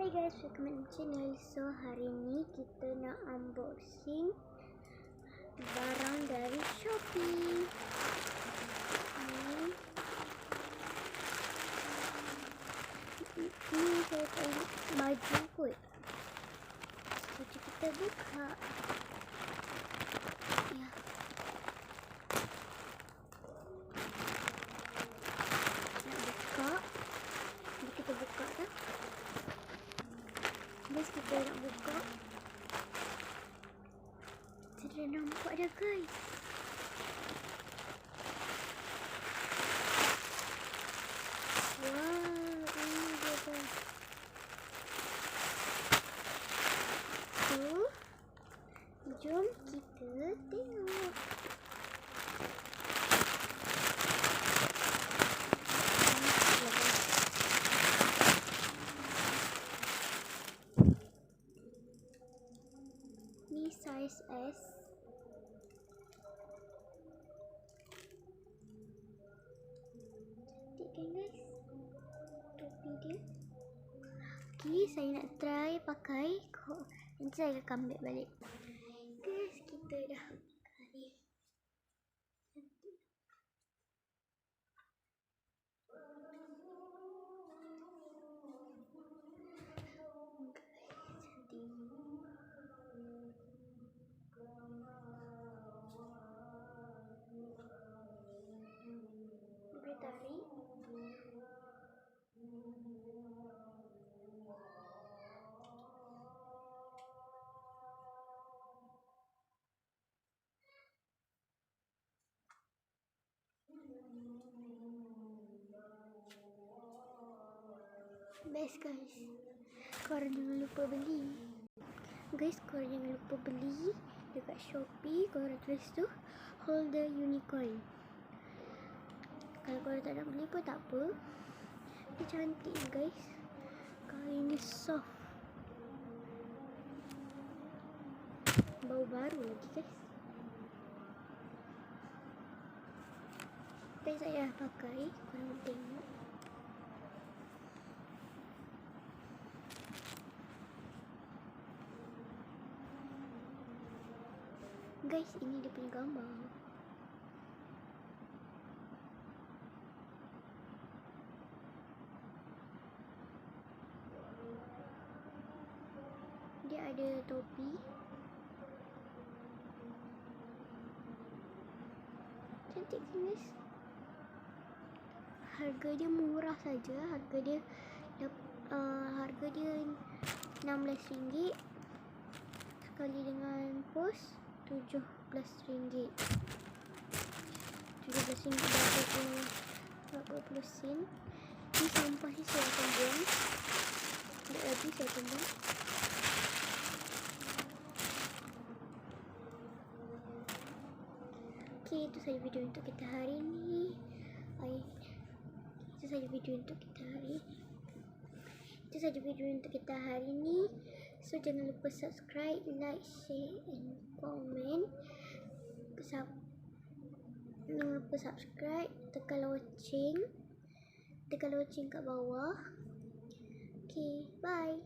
Hi guys, welcome to my channel. So hari ni kita nak unboxing barang dari Shopee. Ni saya tahu baju kot. So kita buka. Ya. Nak buka. Jadi kita buka dah. Guys, kita nak buka. Kita dah nampak dah guys. Wow, ini dia guys. So, jom kita tengok. Ni size S. Cantik kan guys topi dia. Okay, saya nak try pakai. Nanti saya akan ambil balik. Guys, kita dah pakai. Cantik. Boleh tarik. Best guys. Korang jangan lupa beli. Guys, korang jangan lupa beli dekat Shopee. Korang tulis tu Holder Unicorn. Kalau korang tak nak beli pun tak apa. Dia cantik guys. Kain dia soft. Bau baru lagi guys. Tapi saya dah pakai. Korang tengok. Guys, ini dia punya gambar. Dia ada topi. Cantik kan guys. Harga dia murah saja. Harga dia RM16 sekali dengan pos RM17. RM17 Ni sampah ni saya akan buang. Dah habis saya akan buang. Okay, itu saja video untuk kita hari ni. Itu saja video untuk kita hari ni. So jangan lupa subscribe, like, share and comment. Jangan lupa subscribe, tekan lonceng kat bawah. Okay, bye.